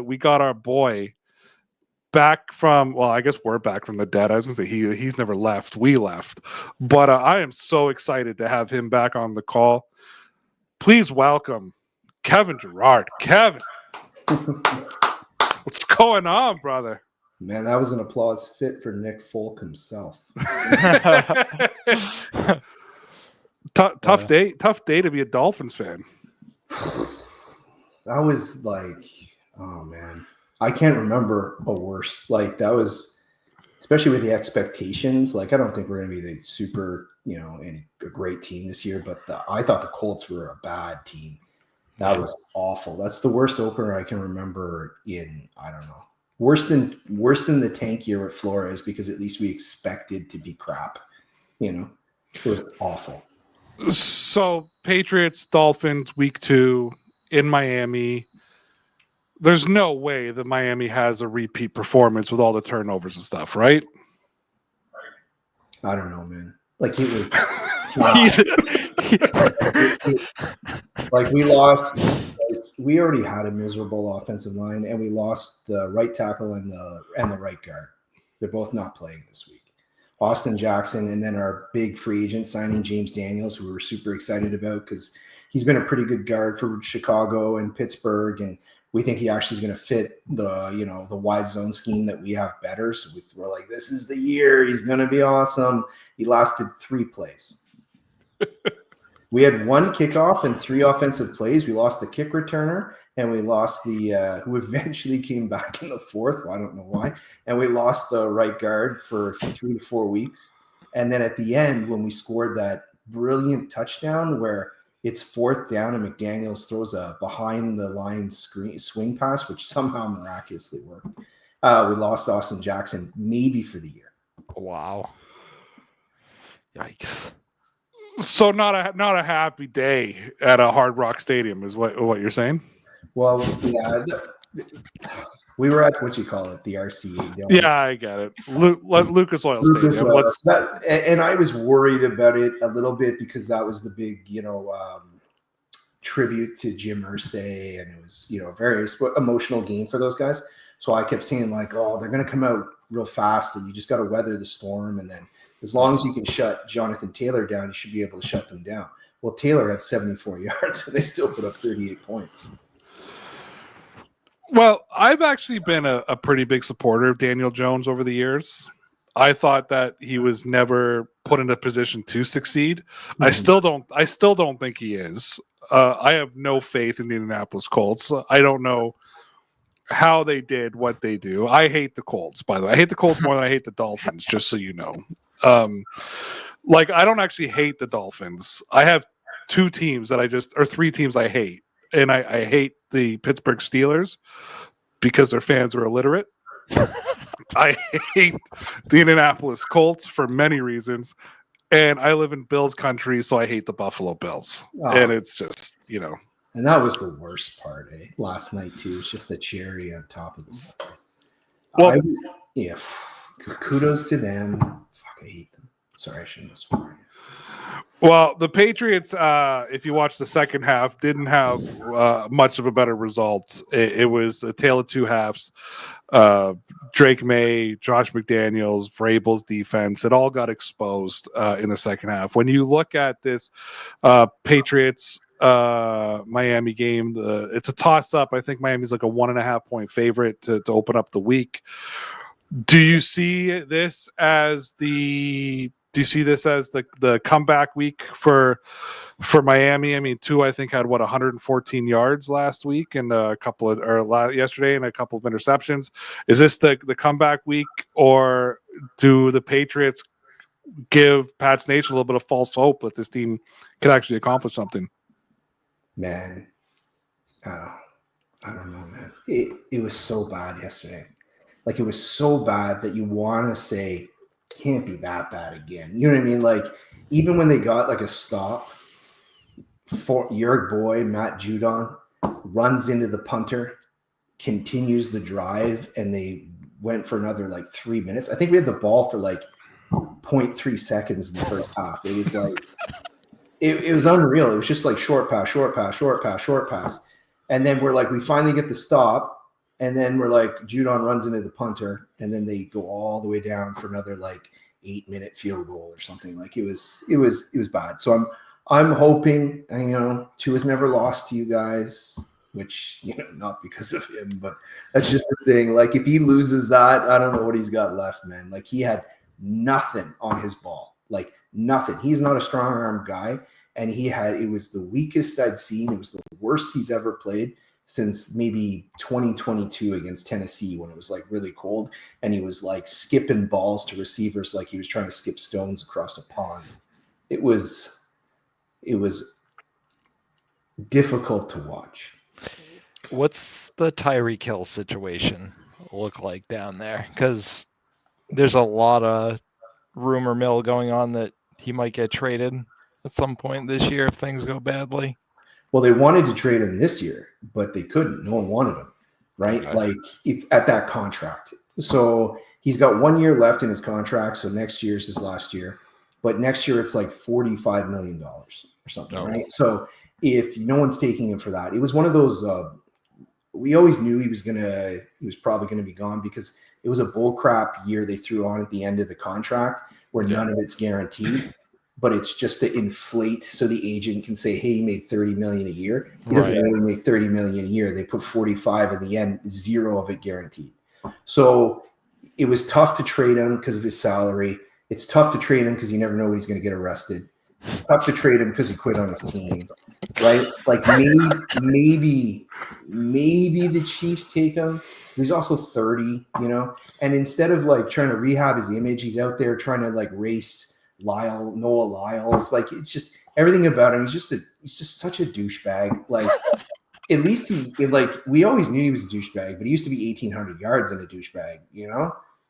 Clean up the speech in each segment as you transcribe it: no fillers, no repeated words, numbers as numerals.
We got our boy back from, well, I guess we're back from the dead. I was going to say he's never left. We left. But I am so excited to have him back on the call. Please welcome Kevin Gerard. Kevin, what's going on, brother? Man, that was an applause fit for Nick Folk himself. Tough day to be a Dolphins fan. That was like, oh man, I can't remember a worse. Like that was, especially with the expectations. Like I don't think we're going to be the super, a great team this year. But I thought the Colts were a bad team. That was awful. That's the worst opener I can remember in, I don't know, worse than the tank year at Flores, because at least we expected to be crap. It was awful. So Patriots, Dolphins, week 2 in Miami. There's no way that Miami has a repeat performance with all the turnovers and stuff, right? I don't know, man. Like it was like we lost. We already had a miserable offensive line, and we lost the right tackle and the right guard. They're both not playing this week. Austin Jackson, and then our big free agent signing, James Daniels, who we were super excited about because he's been a pretty good guard for Chicago and Pittsburgh, and we think he actually is going to fit the wide zone scheme that we have better. So we're like, this is the year. He's going to be awesome. He lasted 3 plays. We had 1 kickoff and 3 offensive plays. We lost the kick returner, and we lost the who eventually came back in the 4th. Well, I don't know why. And we lost the right guard for 3 to 4 weeks. And then at the end, when we scored that brilliant touchdown where it's 4th down and McDaniels throws a behind-the-line swing pass, which somehow miraculously worked, we lost Austin Jackson maybe for the year. Wow. Yikes. So not a happy day at a Hard Rock Stadium is what you're saying? Well, yeah, we were at what you call it, the RCA. Yeah, I get it. Lucas Oil Stadium. And I was worried about it a little bit because that was the big, tribute to Jim Irsay, and it was, a very emotional game for those guys. So I kept saying like, oh, they're going to come out real fast, and you just got to weather the storm, and then as long as you can shut Jonathan Taylor down, you should be able to shut them down. Well, Taylor had 74 yards, and they still put up 38 points. Well, I've actually been a pretty big supporter of Daniel Jones over the years. I thought that he was never put in a position to succeed. Mm-hmm. I still don't think he is. I have no faith in the Indianapolis Colts. I don't know how they did what they do. I hate the Colts, by the way. I hate the Colts more than I hate the Dolphins, just so you know. I don't actually hate the Dolphins. I have 3 teams I hate. And I hate the Pittsburgh Steelers because their fans are illiterate. I hate the Indianapolis Colts for many reasons. And I live in Bills country, so I hate the Buffalo Bills. Oh. And it's just, And that was the worst part, last night, too. It's just the cherry on top of this. Well, kudos to them. Fuck, I hate them. Sorry, I shouldn't have sworn. Well, the Patriots, if you watch the second half, didn't have much of a better result. It was a tale of 2 halves. Drake Maye, Josh McDaniels, Vrabel's defense, it all got exposed in the second half. When you look at this Patriots Miami game, it's a toss-up. I think Miami's like a 1.5 point favorite to open up the week. Do you see this as the comeback week for Miami? I mean, Tua, I think, had 114 yards last week and yesterday and a couple of interceptions. Is this the comeback week, or do the Patriots give Pats Nation a little bit of false hope that this team could actually accomplish something? Man, I don't know, man. It was so bad yesterday. Like, it was so bad that you want to say, can't be that bad again. You know what I mean? Like, even when they got like a stop, for your boy Matt Judon runs into the punter, continues the drive, and they went for another 3 minutes. I think we had the ball for 0.3 seconds in the first half. It was like it was unreal. It was just short pass, short pass, short pass, short pass. And then we're we finally get the stop. And then we're like, Judon runs into the punter, and then they go all the way down for another like 8-minute field goal or something. Like it was bad. So I'm hoping, Tua's never lost to you guys, which, not because of him, but that's just the thing. Like if he loses that, I don't know what he's got left, man. Like he had nothing on his ball, like nothing. He's not a strong arm guy. And it was the weakest I'd seen. It was the worst he's ever played since maybe 2022 against Tennessee when it was like really cold. And he was like skipping balls to receivers like he was trying to skip stones across a pond. It was difficult to watch. What's the Tyreek Hill situation look like down there? Because there's a lot of rumor mill going on that he might get traded at some point this year if things go badly. Well, they wanted to trade him this year, but they couldn't. No one wanted him, right? Okay. Like if at that contract. So he's got 1 year left in his contract. So next year is his last year. But next year it's like $45 million or something, right? So if no one's taking him for that, it was one of those. We always knew he was probably gonna be gone because it was a bullcrap year they threw on at the end of the contract where none of it's guaranteed, but it's just to inflate so the agent can say, "Hey, he made $30 million a year." He doesn't really make $30 million a year. They put 45 at the end, 0 of it guaranteed. So it was tough to trade him because of his salary. It's tough to trade him because you never know when he's going to get arrested. It's tough to trade him because he quit on his team, right? Like maybe the Chiefs take him. He's also 30, and instead of like trying to rehab his image, he's out there trying to like race Noah Lyles. Like it's just everything about him. He's just such a douchebag. Like at least we always knew he was a douchebag, but he used to be 1,800 yards in a douchebag.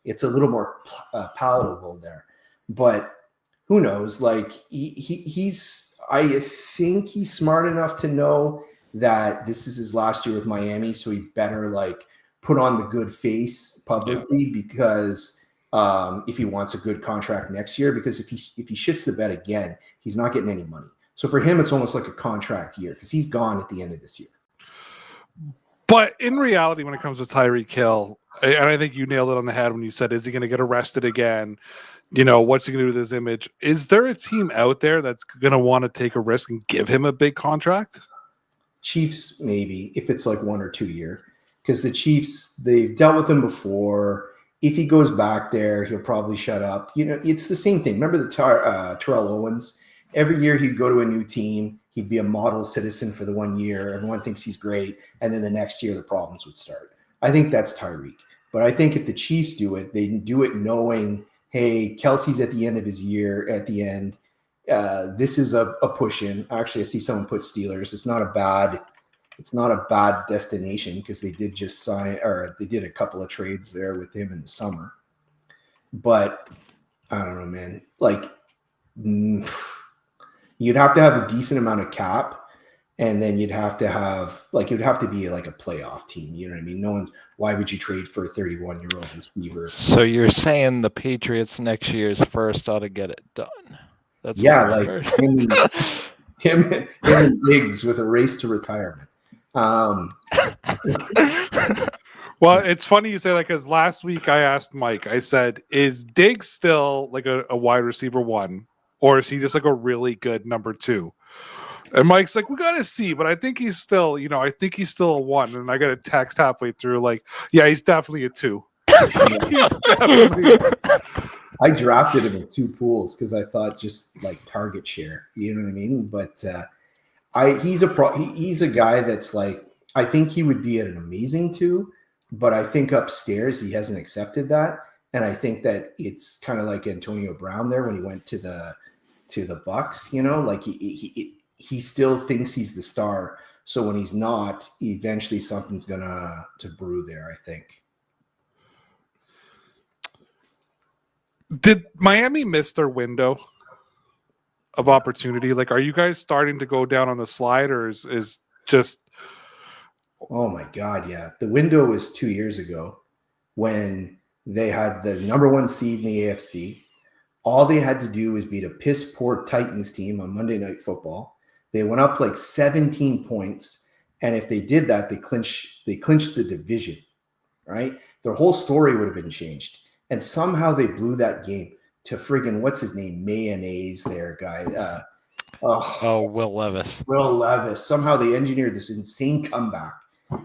It's a little more palatable there, but. Who knows? Like I think he's smart enough to know that this is his last year with Miami, so he better like put on the good face publicly because if he wants a good contract next year, because if he shits the bed again, he's not getting any money. So for him, it's almost like a contract year because he's gone at the end of this year. But in reality, when it comes to Tyreek Hill, and I think you nailed it on the head when you said, is he going to get arrested again? What's he going to do with his image? Is there a team out there that's going to want to take a risk and give him a big contract? Chiefs, maybe, if it's like 1 or 2 year. Because the Chiefs, they've dealt with him before. If he goes back there, he'll probably shut up. It's the same thing. Remember the Terrell Owens? Every year he'd go to a new team. He'd be a model citizen for the 1 year. Everyone thinks he's great. And then the next year, the problems would start. I think that's Tyreek. But I think if the Chiefs do it, they do it knowing, hey, Kelsey's at the end of his year at the end. This is a push in. Actually, I see someone put Steelers. It's not a bad destination because they did just sign, or they did a couple of trades there with him in the summer. But I don't know, man. Like you'd have to have a decent amount of cap. And then you'd have to be like a playoff team. You know what I mean? Why would you trade for a 31-year-old receiver? So you're saying the Patriots next year's first ought to get it done. That's like him and Diggs with a race to retirement. Well, it's funny you say that because last week I asked Mike, I said, is Diggs still like a wide receiver 1? Or is he just like a really good number 2? And Mike's like, we got to see, but I think he's still, a 1. And I got a text halfway through like, yeah, he's definitely a 2. He's definitely. I drafted him in 2 pools because I thought just like target share, you know what I mean? But he's a guy that's like, I think he would be an amazing 2, but I think upstairs he hasn't accepted that. And I think that it's kind of like Antonio Brown there when he went to the Bucks, like he still thinks he's the star. So when he's not, eventually something's gonna brew there, I think. Did Miami miss their window of opportunity? Like, are you guys starting to go down on the slide, or is just? Oh my God, yeah. The window was 2 years ago when they had the number 1 seed in the AFC. All they had to do was beat a piss poor Titans team on Monday Night Football. They went up like 17 points, and if they did that, they clinched the division. right? Their whole story would have been changed. And somehow they blew that game to friggin' what's his name? Mayonnaise there, guy. Will Levis. Will Levis. Somehow they engineered this insane comeback.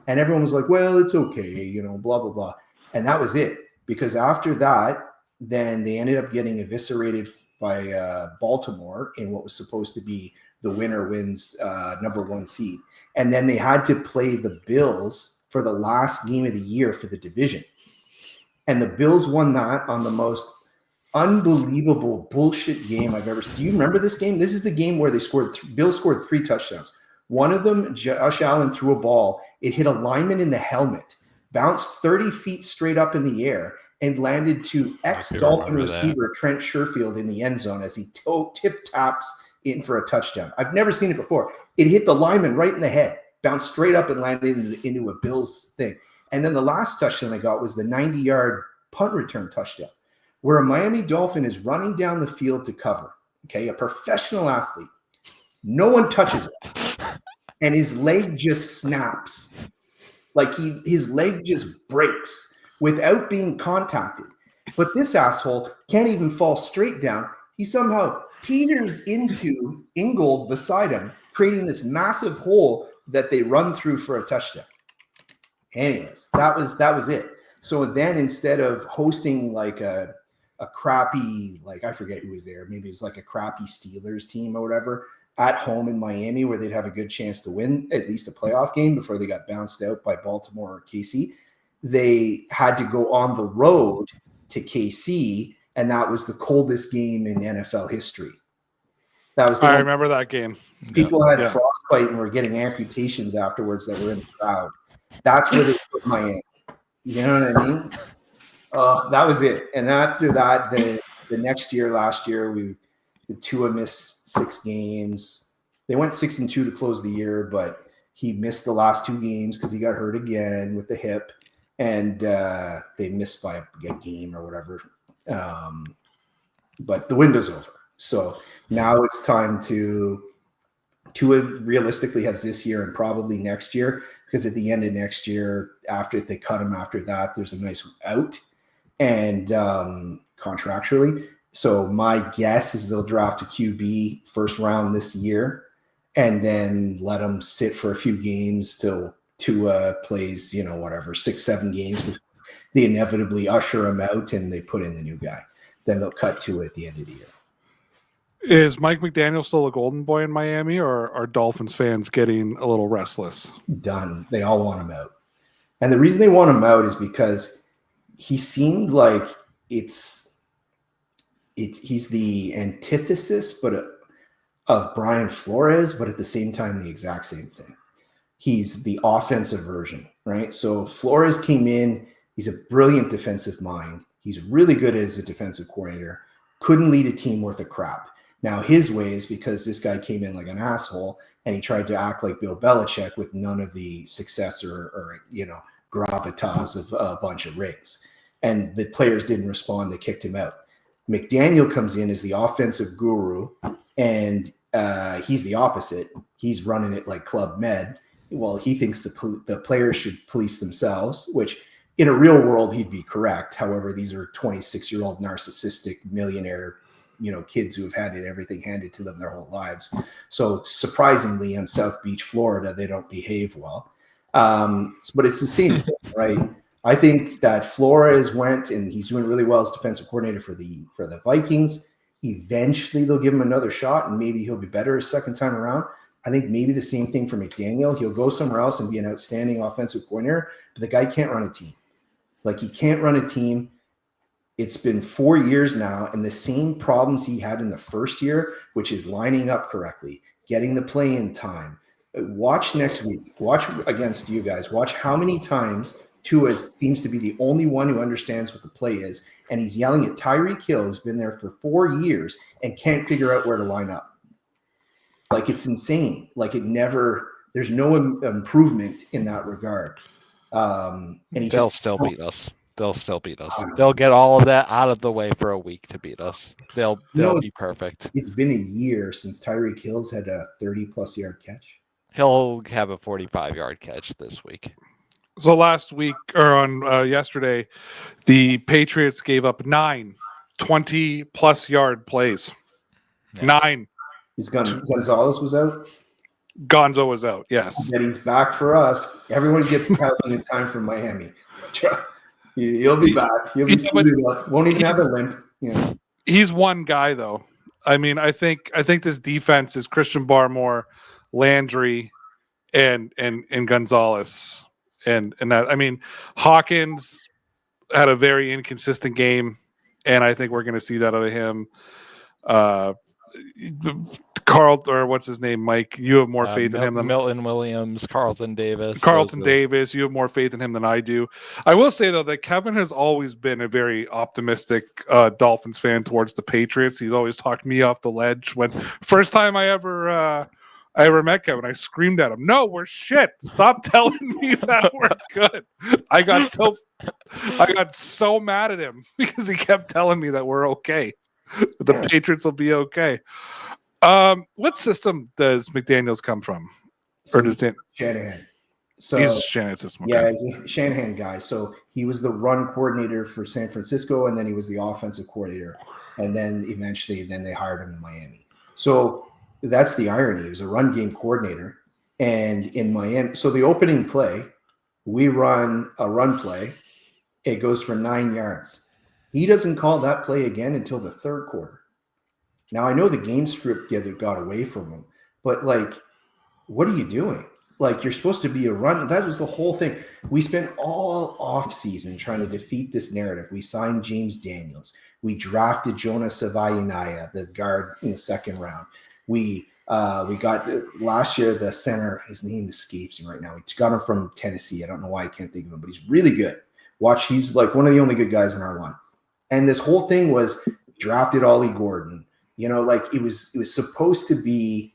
And everyone was like, well, it's okay, blah, blah, blah. And that was it. Because after that, then they ended up getting eviscerated by Baltimore in what was supposed to be the winner wins number 1 seed. And then they had to play the Bills for the last game of the year for the division. And the Bills won that on the most unbelievable bullshit game I've ever seen. Do you remember this game? This is the game where they Bills scored 3 touchdowns. One of them, Josh Allen threw a ball. It hit a lineman in the helmet, bounced 30 feet straight up in the air, and landed to ex-Dolphin receiver Trent Sherfield in the end zone as he tip-taps in for a touchdown. I've never seen it before. It hit the lineman right in the head, bounced straight up and landed into a Bills thing. And then the last touchdown they got was the 90-yard punt return touchdown, where a Miami Dolphin is running down the field to cover, okay, a professional athlete. No one touches it. And his leg just snaps. Like his leg just breaks without being contacted. But this asshole can't even fall straight down. He somehow teeters into Ingold beside him, creating this massive hole that they run through for a touchdown. Anyways, that was it. So then instead of hosting like a crappy, like I forget who was there, maybe it was like a crappy Steelers team or whatever, at home in Miami where they'd have a good chance to win at least a playoff game before they got bounced out by Baltimore or KC, they had to go on the road to KC, and that was the coldest game in NFL history. That was I remember that game. People had frostbite and were getting amputations afterwards that were in the crowd. That's where they put Miami. You know what I mean? That was it. And after that, the next year, last year, the Tua missed 6 games. They went 6-2 to close the year, but he missed the last 2 games because he got hurt again with the hip, and they missed by a game or whatever. But the window's over. So now it's time Tua realistically has this year and probably next year, because at the end of next year, if they cut him after that, there's a nice out and contractually. So my guess is they'll draft a QB first round this year and then let him sit for a few games till Tua plays, 6-7 games before they inevitably usher him out and they put in the new guy. Then they'll cut Tua at the end of the year. Is Mike McDaniel still a golden boy in Miami, or are Dolphins fans getting a little restless? Done. They all want him out. And the reason they want him out is because he seemed like he's the antithesis of Brian Flores, but at the same time, the exact same thing. He's the offensive version, right? So Flores came in. He's a brilliant defensive mind. He's really good as a defensive coordinator. Couldn't lead a team worth of crap. Now, his ways, because this guy came in like an asshole and he tried to act like Bill Belichick with none of the success or gravitas of a bunch of rings. And the players didn't respond. They kicked him out. McDaniel comes in as the offensive guru, and he's the opposite. He's running it like Club Med. Well, he thinks the players should police themselves, which in a real world, he'd be correct. However, these are 26-year-old narcissistic millionaire kids who have had everything handed to them their whole lives. So surprisingly, in South Beach, Florida, they don't behave well. But it's the same thing, right? I think that Flores went, and he's doing really well as defensive coordinator for the Vikings. Eventually, they'll give him another shot, and maybe he'll be better a second time around. I think maybe the same thing for McDaniel. He'll go somewhere else and be an outstanding offensive coordinator, but the guy can't run a team. Like, he can't run a team. It's been 4 years now, and the same problems he had in the first year, which is lining up correctly, getting the play in time. Watch next week. Watch against you guys. Watch how many times Tua seems to be the only one who understands what the play is, and he's yelling at Tyreek Hill, who's been there for 4 years and can't figure out where to line up. Like, it's insane. Like, there's no improvement in that regard. And they'll still beat us. They'll get all of that out of the way for a week to beat us. They'll be perfect. It's been a year since Tyreek Hill's had a 30-plus yard catch. He'll have a 45-yard catch this week. So last week or on yesterday, the Patriots gave up 9 20-plus yard plays. Yeah. 9. Gonzalez was out. Gonzo was out. Yes. And he's back for us. Everyone gets touting in time for Miami. He'll be back. He'll be suited up. Won't even have a limp. Yeah. He's one guy though. I mean, I think this defense is Christian Barmore, Landry, and Gonzalez. And that, I mean, Hawkins had a very inconsistent game, and I think we're going to see that out of him. Carl, or what's his name, Mike? You have more faith in him than Milton Williams, Carlton Davis. You have more faith in him than I do. I will say though that Kevin has always been a very optimistic Dolphins fan towards the Patriots. He's always talked me off the ledge. When first time I ever met Kevin, I screamed at him, "No, we're shit! Stop telling me that we're good." I got so mad at him because he kept telling me that we're okay. The Patriots will be okay. What system does McDaniels come from? Or does Shanahan? So he's Shanahan's system. Okay. Yeah, he's a Shanahan guy. So he was the run coordinator for San Francisco, and then he was the offensive coordinator, and then eventually, they hired him in Miami. So that's the irony. He was a run game coordinator, and in Miami. So the opening play, we run a run play. It goes for 9 yards. He doesn't call that play again until the third quarter. Now, I know the game script got away from him, but, like, what are you doing? Like, you're supposed to be a run. That was the whole thing. We spent all offseason trying to defeat this narrative. We signed James Daniels. We drafted Jonas Savaianaya, the guard, in the second round. We got last year the center. His name escapes me right now. We got him from Tennessee. I don't know why I can't think of him, but he's really good. Watch, he's like one of the only good guys in our line. And this whole thing was drafted Ollie Gordon. You know, like it was supposed to be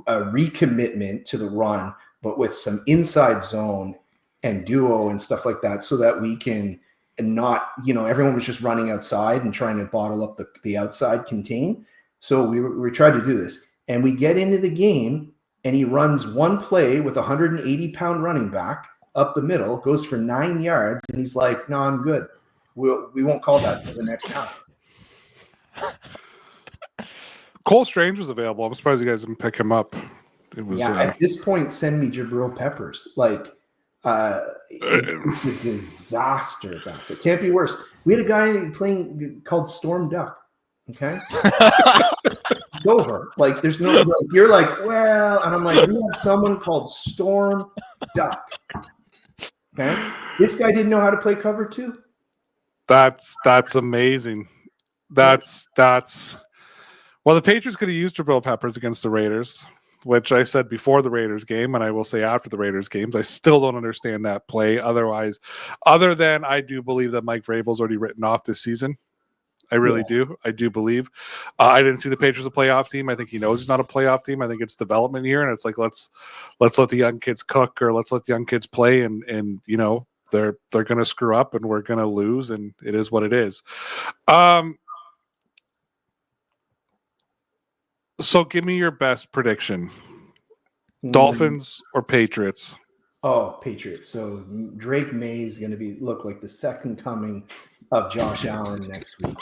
a recommitment to the run, but with some inside zone and duo and stuff like that, so that we can not, everyone was just running outside and trying to bottle up the outside contain. So we tried to do this, and we get into the game, and he runs one play with a 180-pound running back up the middle, goes for 9 yards, and he's like, "No, I'm good. We won't call that till the next half." Cole Strange was available. I'm surprised you guys didn't pick him up. It was at this point, send me Jabril Peppers. Like, it's a disaster back there. Can't be worse. We had a guy playing called Storm Duck. Okay, it's over. Like, there's no. Like, you're like, well, and I'm like, we have someone called Storm Duck. Okay, this guy didn't know how to play cover 2. That's amazing. That's. Well, the Patriots could have used Jabril Peppers against the Raiders, which I said before the Raiders game, and I will say after the Raiders games. I still don't understand that play. Other than I do believe that Mike Vrabel's already written off this season. I really do. I do believe. I didn't see the Patriots a playoff team. I think he knows he's not a playoff team. I think it's development here, and it's like let's let the young kids cook, or let's let the young kids play, and they're going to screw up, and we're going to lose, and it is what it is. So give me your best prediction. Dolphins or Patriots? Oh, Patriots. So Drake Maye is going to look like the second coming of Josh Allen next week.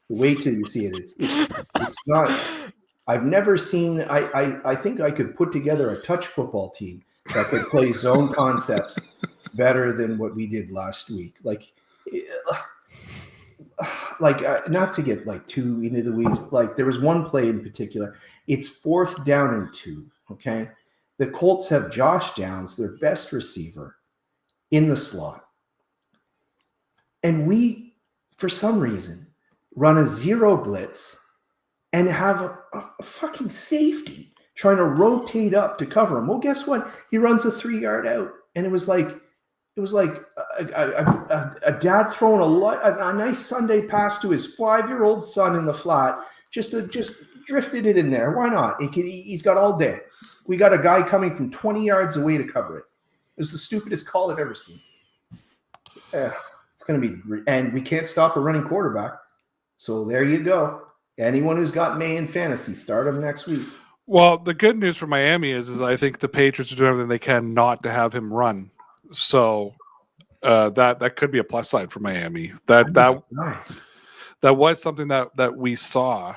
Wait till you see it. It's not. I've never seen. I think I could put together a touch football team that could play zone concepts better than what we did last week. Not to get too into the weeds. There was one play in particular. It's 4th down and 2. Okay, the Colts have Josh Downs, their best receiver, in the slot, and we, for some reason, run a zero blitz and have a fucking safety trying to rotate up to cover him. Well, guess what? He runs a 3-yard out, and it was like a dad throwing a nice Sunday pass to his 5-year-old son in the flat, just drifted it in there. Why not? He's got all day. We got a guy coming from 20 yards away to cover it. It was the stupidest call I've ever seen. It's going to be, and we can't stop a running quarterback. So there you go. Anyone who's got May in fantasy, start him next week. Well, the good news for Miami is I think the Patriots are doing everything they can not to have him run. So that could be a plus side for Miami. That was something that we saw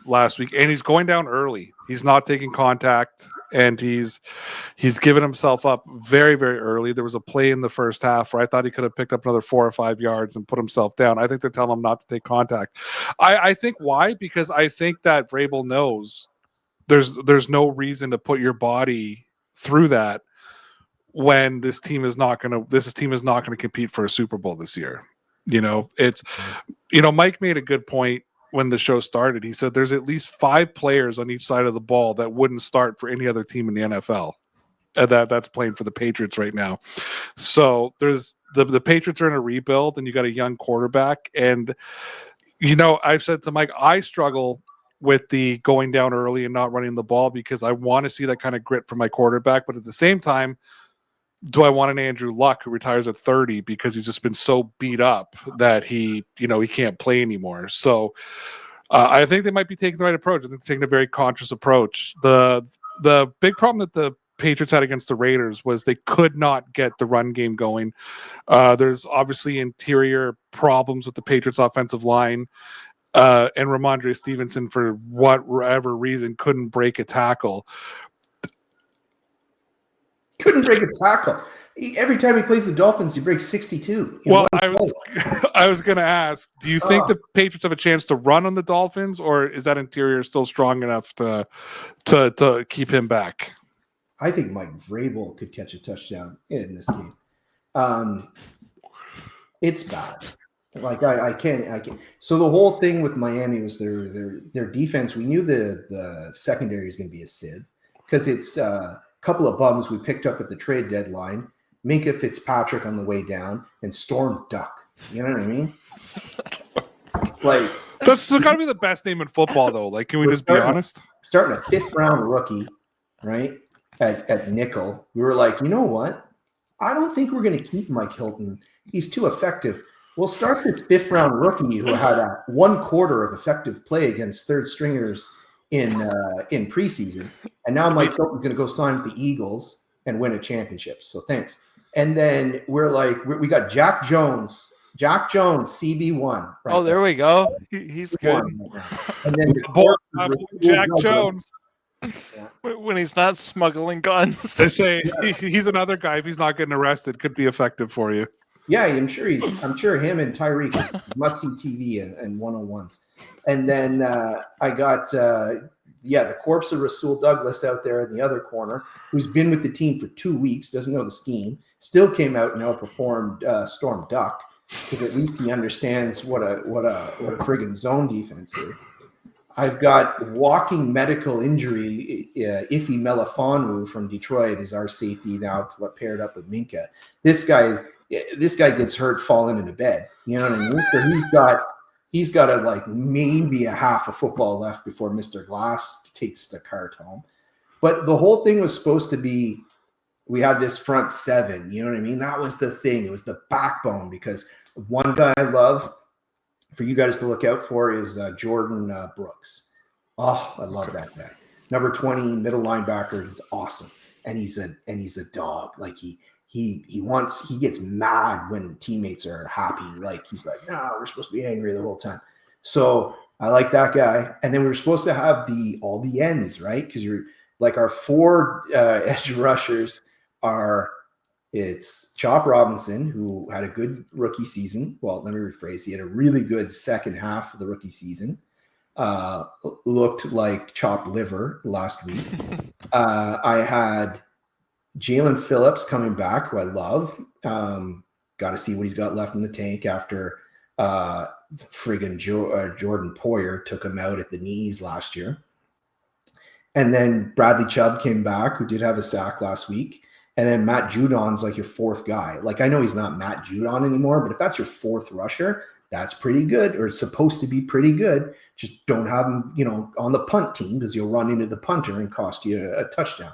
last week, and he's going down early. He's not taking contact, and he's given himself up very, very early. There was a play in the first half where I thought he could have picked up another 4 or 5 yards and put himself down. I think they're telling him not to take contact. I think why? Because I think that Vrabel knows there's no reason to put your body through that when this team is not going to compete for a Super Bowl this year. Mike made a good point when the show started. He said there's at least 5 players on each side of the ball that wouldn't start for any other team in the NFL. That's playing for the Patriots right now. So there's the Patriots are in a rebuild, and you got a young quarterback. And I've said to Mike, I struggle with the going down early and not running the ball because I want to see that kind of grit from my quarterback. But at the same time, do I want an Andrew Luck who retires at 30 because he's just been so beat up that he can't play anymore? So I think they might be taking the right approach. I think they're taking a very conscious approach. The big problem that the Patriots had against the Raiders was they could not get the run game going. There's obviously interior problems with the Patriots offensive line. And Ramondre Stevenson, for whatever reason, couldn't break a tackle. Couldn't break a tackle. Every time he plays the Dolphins, he breaks 62. Well, I was going to ask, do you think the Patriots have a chance to run on the Dolphins, or is that interior still strong enough to keep him back? I think Mike Vrabel could catch a touchdown in this game. It's bad. Like I can't. So the whole thing with Miami was their defense. We knew the secondary is going to be a sieve because it's couple of bums we picked up at the trade deadline, Minka Fitzpatrick on the way down, and Storm Duck. You know what I mean? Like that's got to be the best name in football, though. Like, can we just be honest? Starting a 5th round rookie, right? At nickel, we were like, you know what? I don't think we're going to keep Mike Hilton. He's too effective. We'll start this 5th round rookie who had a 1 quarter of effective play against third stringers in preseason, and now Mike Hilton's going to go sign with the Eagles and win a championship. So thanks. And then we're like, we got Jack Jones, CB1. Right? Oh, there we go. He's good. And then Jack Jones. When he's not smuggling guns. They say he's another guy. If he's not getting arrested, could be effective for you. Yeah, I'm sure him and Tyreek is must see TV and one-on-ones. And then I got the corpse of Rasul Douglas out there in the other corner, who's been with the team for 2 weeks, doesn't know the scheme, still came out and outperformed Storm Duck because at least he understands what a friggin' zone defense is. I've got walking medical injury. Ife Melifonwu from Detroit is our safety now, paired up with Minka. This guy gets hurt falling into bed. You know what I mean? So he's got like maybe a half a football left before Mr. Glass takes the cart home. But the whole thing was supposed to be, we had this front 7. You know what I mean? That was the thing. It was the backbone, because one guy I love for you guys to look out for is Jordan Brooks. Oh, I love that guy. Number 20, middle linebacker. He's awesome. And he's a dog. Like he gets mad when teammates are happy. Like he's like, no, we're supposed to be angry the whole time. So I like that guy. And then we were supposed to have all the ends, right? Because you're like, our 4 edge rushers it's Chop Robinson, who had a good rookie season. Well, let me rephrase. He had a really good second half of the rookie season. Looked like chopped liver last week. I had Jalen Phillips coming back, who I love. Got to see what he's got left in the tank after friggin' Jordan Poyer took him out at the knees last year. And then Bradley Chubb came back, who did have a sack last week. And then Matt Judon's like your 4th guy. Like, I know he's not Matt Judon anymore, but if that's your 4th rusher, that's pretty good, or it's supposed to be pretty good. Just don't have him, on the punt team, because you'll run into the punter and cost you a touchdown.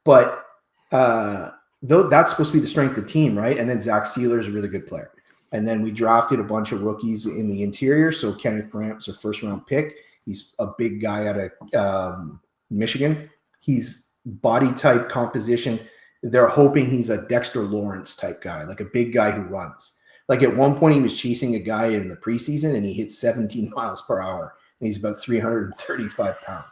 But though that's supposed to be the strength of the team, right? And then Zach Sealer is a really good player. And then we drafted a bunch of rookies in the interior. So Kenneth Grant was a 1st-round pick. He's a big guy out of Michigan. He's body type, composition. they're hoping he's a Dexter Lawrence type guy, like a big guy who runs. Like at one point he was chasing a guy in the preseason and he hit 17 miles per hour and he's about 335 pounds.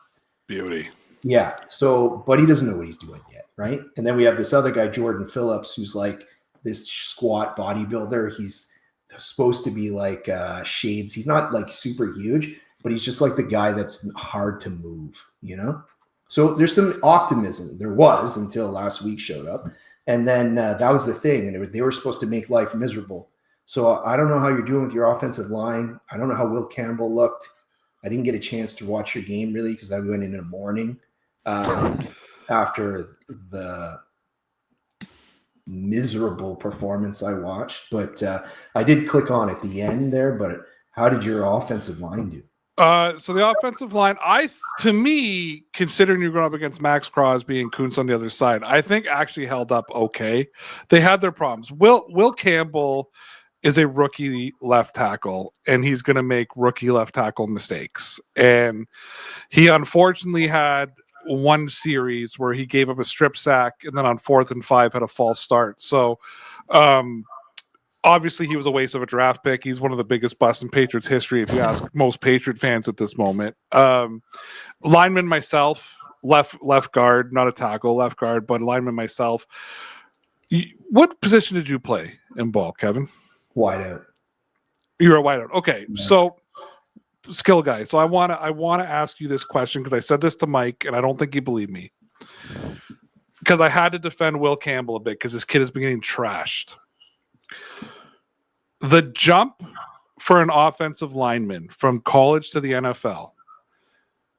Beauty. Yeah. So, but he doesn't know what he's doing yet, right? And then we have this other guy, Jordan Phillips, who's like this squat bodybuilder. He's supposed to be like shades. He's not like super huge, but he's just like the guy that's hard to move, you know? So there's some optimism. There was until last week showed up. And then that was the thing. And they were supposed to make life miserable. So I don't know how you're doing with your offensive line. I don't know how Will Campbell looked. I didn't get a chance to watch your game really because I went in the morning after the miserable performance I watched. But I did click on at the end there. But how did your offensive line do? So the offensive line, to me, considering you're going up against Max Crosby and Kuntz on the other side, I think actually held up okay. They had their problems. Will Campbell is a rookie left tackle, and he's going to make rookie left tackle mistakes. And he unfortunately had one series where he gave up a strip sack, and then on 4th and 5 had a false start. So, obviously, he was a waste of a draft pick. He's one of the biggest busts in Patriots history, if you ask most Patriot fans at this moment. Lineman myself, left guard, not a tackle, left guard, but lineman myself. What position did you play in ball, Kevin? Wide out. You're a wide out. Okay, Yeah. So skill guy. So I want to ask you this question because I said this to Mike, and I don't think he believed me. Because I had to defend Will Campbell a bit because this kid is beginning trashed. The jump for an offensive lineman from college to the NFL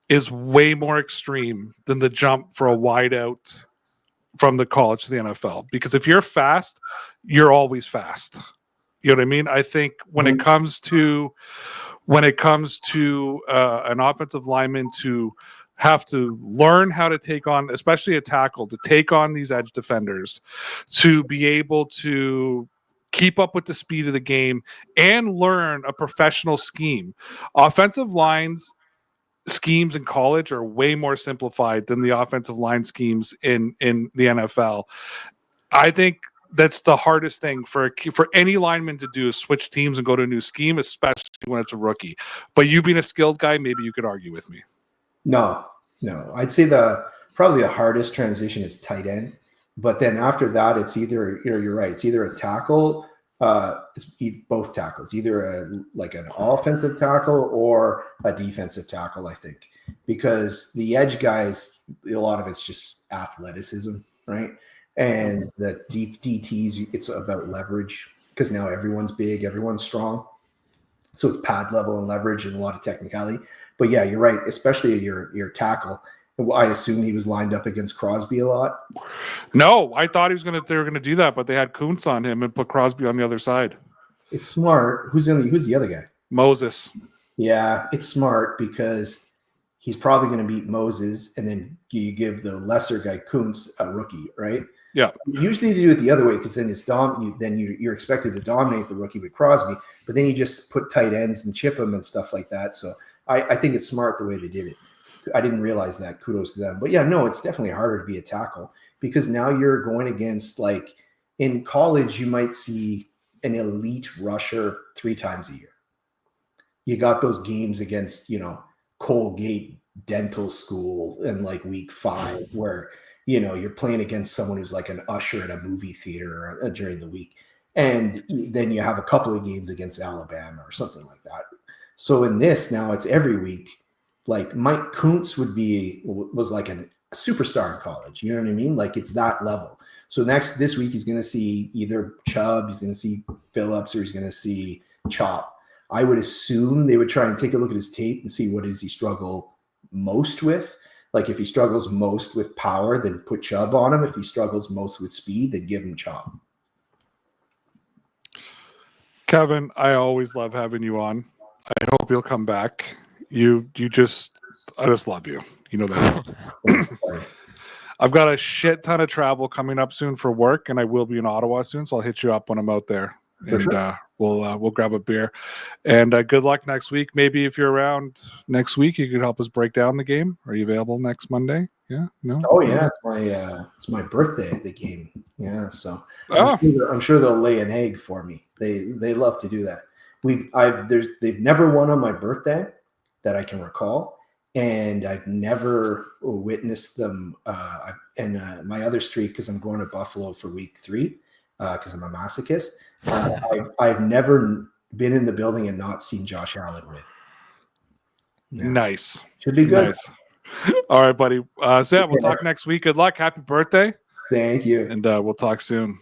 is way more extreme than the jump for a wideout from the college to the NFL. Because if you're fast, you're always fast. You know what I mean? I think when it comes to an offensive lineman to have to learn how to take on, especially a tackle, to take on these edge defenders, to be able to keep up with the speed of the game and learn a professional scheme. Offensive lines schemes in college are way more simplified than the offensive line schemes in the NFL. I think that's the hardest thing for any lineman to do is switch teams and go to a new scheme, especially when it's a rookie. But you being a skilled guy, maybe you could argue with me. No. I'd say probably the hardest transition is tight end. But then after that, it's either, you're right. It's either a tackle, it's both tackles, either an offensive tackle or a defensive tackle, I think, because the edge guys, a lot of it's just athleticism, right? And the DTs, it's about leverage because now everyone's big, everyone's strong. So it's pad level and leverage and a lot of technicality. But yeah, you're right, especially your tackle. I assume he was lined up against Crosby a lot. No, I thought they were gonna do that, but they had Kuntz on him and put Crosby on the other side. It's smart. Who's the other guy? Moses. Yeah, it's smart because he's probably going to beat Moses, and then you give the lesser guy Kuntz a rookie, right? Yeah. Usually you do it the other way because then you're expected to dominate the rookie with Crosby, but then you just put tight ends and chip them and stuff like that. So I think it's smart the way they did it. I didn't realize that. Kudos to them. But yeah, no, it's definitely harder to be a tackle because now you're going against, like, in college, you might see an elite rusher 3 times a year. You got those games against, Colgate Dental School in like week 5 where, you're playing against someone who's like an usher at a movie theater during the week. And then you have a couple of games against Alabama or something like that. So in this, now it's every week. Like Mike Kuntz was like a superstar in college. You know what I mean? Like it's that level. So this week he's going to see either Chubb, he's going to see Phillips, or he's going to see Chop. I would assume they would try and take a look at his tape and see what does he struggle most with. Like if he struggles most with power, then put Chubb on him. If he struggles most with speed, then give him Chop. Kevin, I always love having you on. I hope you'll come back. I just love you. You know that. I've got a shit ton of travel coming up soon for work, and I will be in Ottawa soon, so I'll hit you up when I'm out there. and sure. we'll grab a beer. And good luck next week. Maybe if you're around next week, you could help us break down the game. Are you available next Monday? Yeah, no. Oh yeah, it's my birthday at the game. Yeah, so Oh, I'm sure they'll lay an egg for me. They love to do that. They've never won on my birthday that I can recall, and I've never witnessed them. My other streak, because I'm going to Buffalo for week 3, because I'm a masochist. I've never been in the building and not seen Josh Allen win. Yeah. nice. Should be good. Nice. All right, buddy. So yeah, we'll talk next week. Good luck. Happy birthday. Thank you. And we'll talk soon.